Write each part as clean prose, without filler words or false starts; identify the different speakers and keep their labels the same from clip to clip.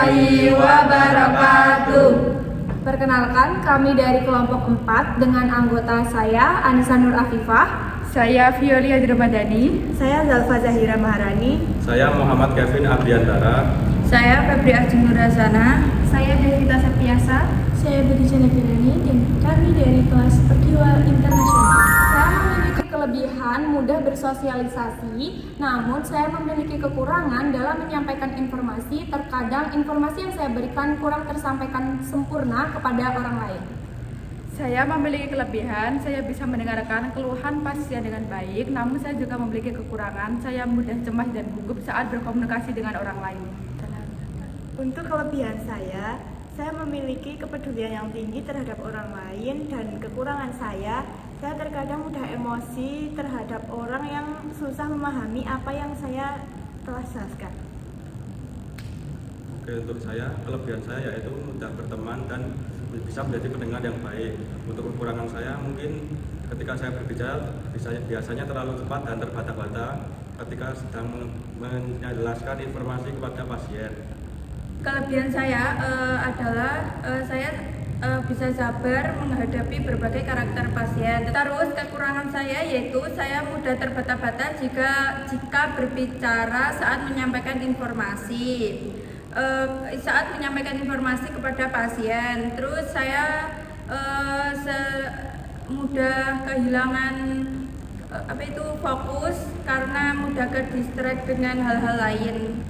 Speaker 1: warahmatullahi wabarakatuh.
Speaker 2: Perkenalkan, kami dari kelompok 4 dengan anggota saya Anissa Nur Afifah,
Speaker 1: Saya Violi Ramadhani.
Speaker 3: Saya Zalfa Zahira Maharani.
Speaker 4: Saya Muhammad Kevin Abdiantara.
Speaker 1: Saya Febri Arjun Nurasana.
Speaker 2: saya Devita Septiasa, saya Budi Janepirani, dan kami dari kelas Perkiwal Internasional. Saya memiliki kelebihan mudah bersosialisasi, namun saya memiliki kekurangan dalam menyampaikan informasi. Terkadang informasi yang saya berikan kurang tersampaikan sempurna kepada orang lain.
Speaker 1: Saya memiliki kelebihan, saya bisa mendengarkan keluhan pasien dengan baik, namun saya juga memiliki kekurangan, saya mudah cemas dan gugup saat berkomunikasi dengan orang lain.
Speaker 3: Untuk kelebihan saya memiliki kepedulian yang tinggi terhadap orang lain, dan kekurangan saya terkadang mudah emosi terhadap orang yang susah memahami apa yang saya telah jelaskan.
Speaker 4: Oke, untuk saya, kelebihan saya yaitu mudah berteman dan bisa menjadi pendengar yang baik. Untuk kekurangan saya mungkin ketika saya berbicara biasanya terlalu cepat dan terbata-bata ketika sedang menjelaskan informasi kepada pasien.
Speaker 1: Kelebihan saya adalah saya bisa sabar menghadapi berbagai karakter pasien. Terus kekurangan saya yaitu saya mudah terbata-bata jika berbicara saat menyampaikan informasi. Saat menyampaikan informasi kepada pasien, terus saya mudah kehilangan fokus karena mudah ke distract dengan hal-hal lain.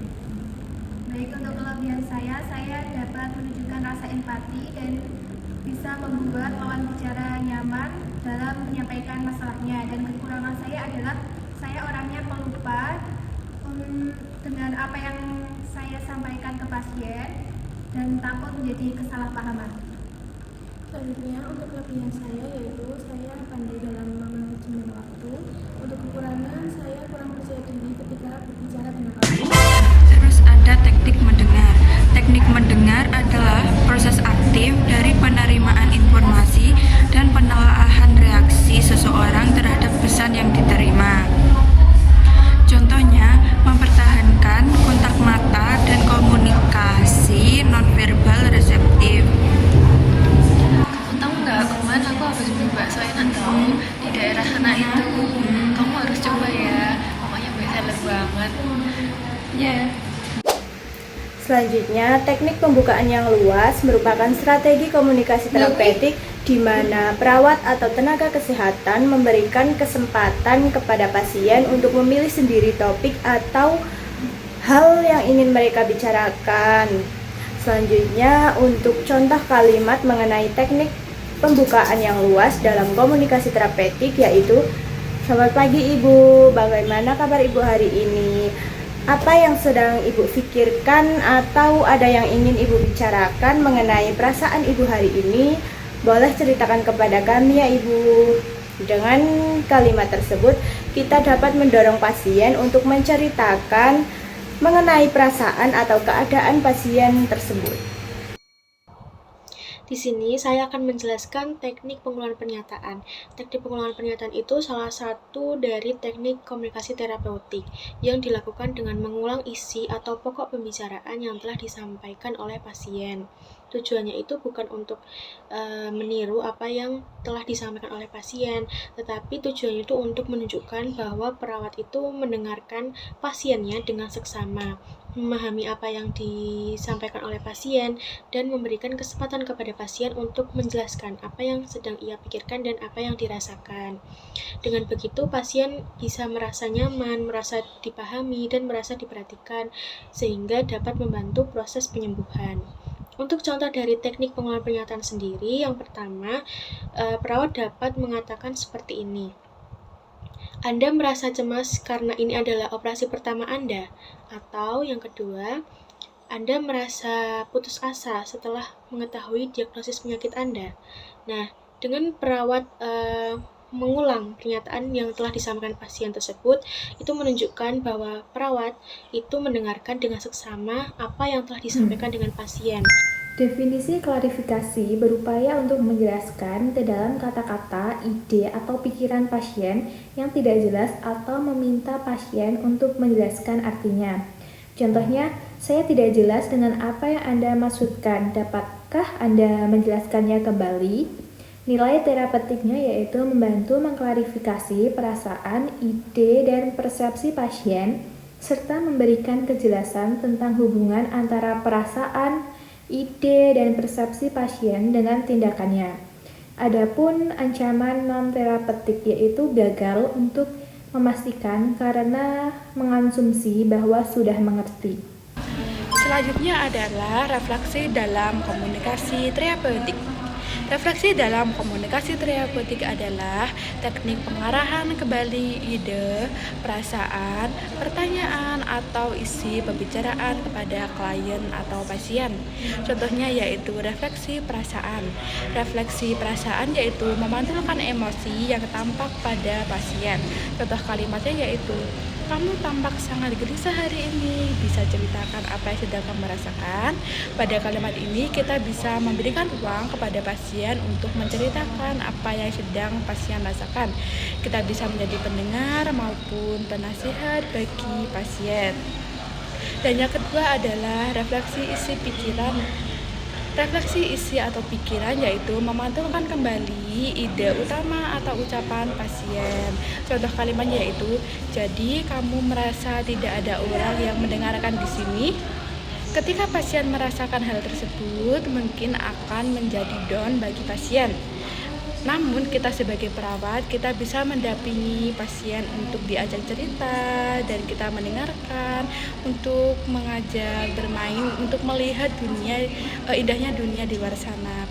Speaker 2: Baik, untuk kelebihan saya dapat menunjukkan rasa empati dan bisa membuat lawan bicara nyaman dalam menyampaikan masalahnya. Dan kekurangan saya adalah saya orangnya pelupa dengan apa yang saya sampaikan ke pasien dan takut menjadi kesalahpahaman. Selanjutnya, untuk kelebihan saya yaitu saya pandai dalam memanajemen waktu. Untuk kekurangan saya kurang percaya diri ketika berbicara dengan orang.
Speaker 5: Terus ada teknik mendengar. Teknik mendengar adalah proses aktif dari penerimaan informasi dan penelaahan reaksi seseorang terhadap pesan yang diterima. Contohnya, mempertahankan kontak mata dan komunikasi nonverbal reseptif.
Speaker 6: Kamu tahu nggak, kemana aku habis beli bakso enak tahu di daerah sana itu. Kamu harus coba ya, pokoknya bestseller banget.
Speaker 3: Selanjutnya, teknik pembukaan yang luas merupakan strategi komunikasi terapeutik di mana perawat atau tenaga kesehatan memberikan kesempatan kepada pasien untuk memilih sendiri topik atau hal yang ingin mereka bicarakan. Selanjutnya, untuk contoh kalimat mengenai teknik pembukaan yang luas dalam komunikasi terapeutik yaitu, "Selamat pagi Ibu, bagaimana kabar Ibu hari ini? Apa yang sedang Ibu pikirkan atau ada yang ingin Ibu bicarakan mengenai perasaan Ibu hari ini? Boleh ceritakan kepada kami ya Ibu." Dengan kalimat tersebut, kita dapat mendorong pasien untuk menceritakan mengenai perasaan atau keadaan pasien tersebut.
Speaker 7: Di sini saya akan menjelaskan teknik pengulangan pernyataan. Teknik pengulangan pernyataan itu salah satu dari teknik komunikasi terapeutik yang dilakukan dengan mengulang isi atau pokok pembicaraan yang telah disampaikan oleh pasien. Tujuannya itu bukan untuk meniru apa yang telah disampaikan oleh pasien, tetapi tujuannya itu untuk menunjukkan bahwa perawat itu mendengarkan pasiennya dengan seksama, memahami apa yang disampaikan oleh pasien, dan memberikan kesempatan kepada pasien untuk menjelaskan apa yang sedang ia pikirkan dan apa yang dirasakan. Dengan begitu, pasien bisa merasa nyaman, merasa dipahami, dan merasa diperhatikan, sehingga dapat membantu proses penyembuhan. Untuk contoh dari teknik pengulangan pernyataan sendiri, yang pertama, perawat dapat mengatakan seperti ini. Anda merasa cemas karena ini adalah operasi pertama Anda? Atau yang kedua, Anda merasa putus asa setelah mengetahui diagnosis penyakit Anda? Nah, dengan perawat mengulang pernyataan yang telah disampaikan pasien tersebut, itu menunjukkan bahwa perawat itu mendengarkan dengan seksama apa yang telah disampaikan dengan pasien.
Speaker 2: Definisi klarifikasi berupaya untuk menjelaskan ke dalam kata-kata, ide, atau pikiran pasien yang tidak jelas atau meminta pasien untuk menjelaskan artinya.
Speaker 3: Contohnya, saya tidak jelas dengan apa yang Anda maksudkan. Dapatkah Anda menjelaskannya kembali? Nilai terapeutiknya yaitu membantu mengklarifikasi perasaan, ide, dan persepsi pasien, serta memberikan kejelasan tentang hubungan antara perasaan, ide, dan persepsi pasien dengan tindakannya. Adapun ancaman non-terapeutik yaitu gagal untuk memastikan karena mengonsumsi bahwa sudah mengerti.
Speaker 1: Selanjutnya adalah refleksi dalam komunikasi terapeutik. Refleksi dalam komunikasi terapeutik adalah teknik pengarahan kembali ide, perasaan, pertanyaan, atau isi pembicaraan kepada klien atau pasien. Contohnya yaitu refleksi perasaan. Refleksi perasaan yaitu memantulkan emosi yang tampak pada pasien. Contoh kalimatnya yaitu, "Kamu tampak sangat gelisah hari ini, bisa ceritakan apa yang sedang kamu rasakan?" Pada kalimat ini kita bisa memberikan ruang kepada pasien untuk menceritakan apa yang sedang pasien rasakan. Kita bisa menjadi pendengar maupun penasihat bagi pasien. Dan yang kedua adalah refleksi isi pikiran. Refleksi isi atau pikiran yaitu memantulkan kembali ide utama atau ucapan pasien. Contoh kalimatnya yaitu, "Jadi kamu merasa tidak ada orang yang mendengarkan di sini?" Ketika pasien merasakan hal tersebut, mungkin akan menjadi down bagi pasien. Namun kita sebagai perawat, kita bisa mendampingi pasien untuk diajak cerita dan kita mendengarkan, untuk mengajak bermain, untuk melihat indahnya dunia di luar sana.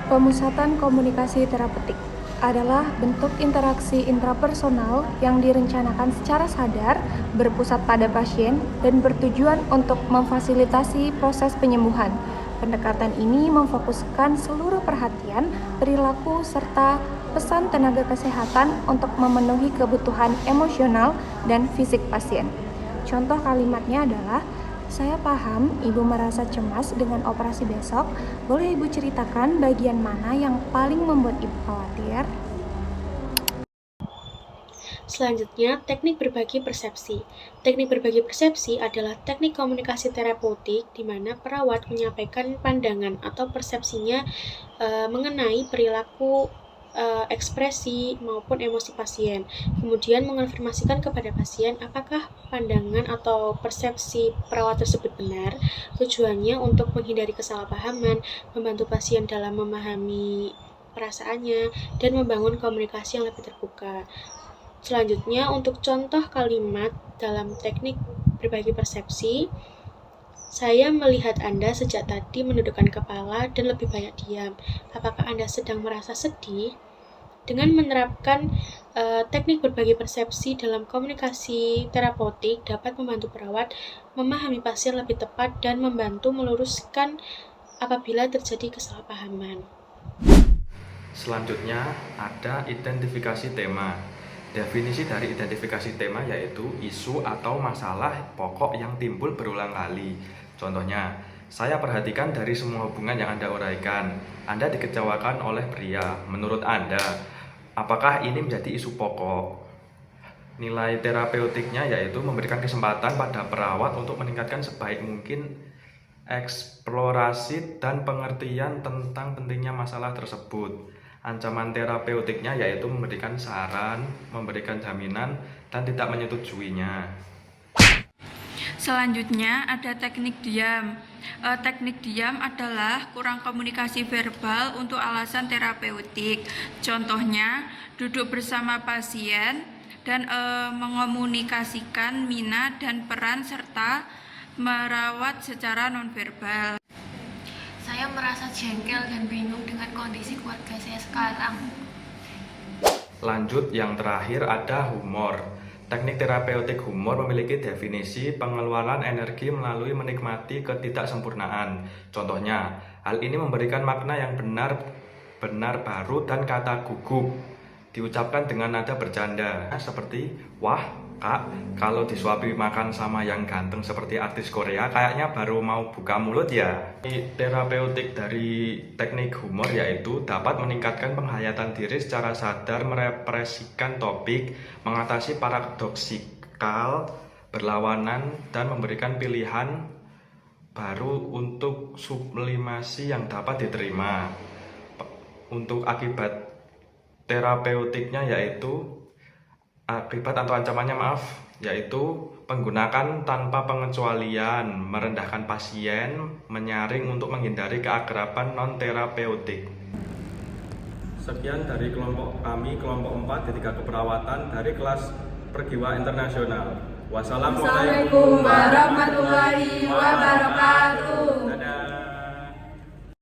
Speaker 3: Pemusatan komunikasi terapeutik adalah bentuk interaksi intrapersonal yang direncanakan secara sadar, berpusat pada pasien, dan bertujuan untuk memfasilitasi proses penyembuhan. Pendekatan ini memfokuskan seluruh perhatian, perilaku, serta pesan tenaga kesehatan untuk memenuhi kebutuhan emosional dan fisik pasien. Contoh kalimatnya adalah, "Saya paham Ibu merasa cemas dengan operasi besok. Boleh Ibu ceritakan bagian mana yang paling membuat Ibu khawatir?"
Speaker 7: Selanjutnya, teknik berbagi persepsi. Teknik berbagi persepsi adalah teknik komunikasi terapeutik di mana perawat menyampaikan pandangan atau persepsinya mengenai perilaku, ekspresi maupun emosi pasien. Kemudian mengonfirmasikan kepada pasien apakah pandangan atau persepsi perawat tersebut benar. Tujuannya untuk menghindari kesalahpahaman, membantu pasien dalam memahami perasaannya, dan membangun komunikasi yang lebih terbuka. Selanjutnya, untuk contoh kalimat dalam teknik berbagi persepsi, "Saya melihat Anda sejak tadi menundukkan kepala dan lebih banyak diam. Apakah Anda sedang merasa sedih?" Dengan menerapkan teknik berbagi persepsi dalam komunikasi terapeutik dapat membantu perawat memahami pasien lebih tepat dan membantu meluruskan apabila terjadi kesalahpahaman.
Speaker 4: Selanjutnya ada identifikasi tema. Definisi dari identifikasi tema yaitu isu atau masalah pokok yang timbul berulang kali. Contohnya, saya perhatikan dari semua hubungan yang Anda uraikan, Anda dikecewakan oleh pria. Menurut Anda, apakah ini menjadi isu pokok? Nilai terapeutiknya yaitu memberikan kesempatan pada perawat untuk meningkatkan sebaik mungkin eksplorasi dan pengertian tentang pentingnya masalah tersebut. Ancaman terapeutiknya yaitu memberikan saran, memberikan jaminan, dan tidak menyetujuinya.
Speaker 5: Selanjutnya ada teknik diam. Teknik diam adalah kurang komunikasi verbal untuk alasan terapeutik. Contohnya, duduk bersama pasien dan mengomunikasikan minat dan peran serta merawat secara nonverbal.
Speaker 6: Saya merasa jengkel dan bingung dengan kondisi keluarga saya sekarang.
Speaker 4: Lanjut, yang terakhir ada humor. Teknik terapeutik humor memiliki definisi pengeluaran energi melalui menikmati ketidaksempurnaan. Contohnya, hal ini memberikan makna yang benar baru dan kata gugup diucapkan dengan nada bercanda seperti, "Wah Kak, kalau disuapi makan sama yang ganteng seperti artis Korea, kayaknya baru mau buka mulut ya." Terapeutik dari teknik humor yaitu dapat meningkatkan penghayatan diri secara sadar, merepresikan topik, mengatasi radikal, berlawanan, dan memberikan pilihan baru untuk sublimasi yang dapat diterima. Untuk akibat terapeutiknya akibat atau ancamannya yaitu penggunaan tanpa pengecualian, merendahkan pasien, menyaring untuk menghindari keakraban non-terapeutik. Sekian dari kelompok kami, kelompok 4 D3 Keperawatan dari kelas Pergiwa Internasional. Wassalamualaikum
Speaker 3: warahmatullahi wabarakatuh.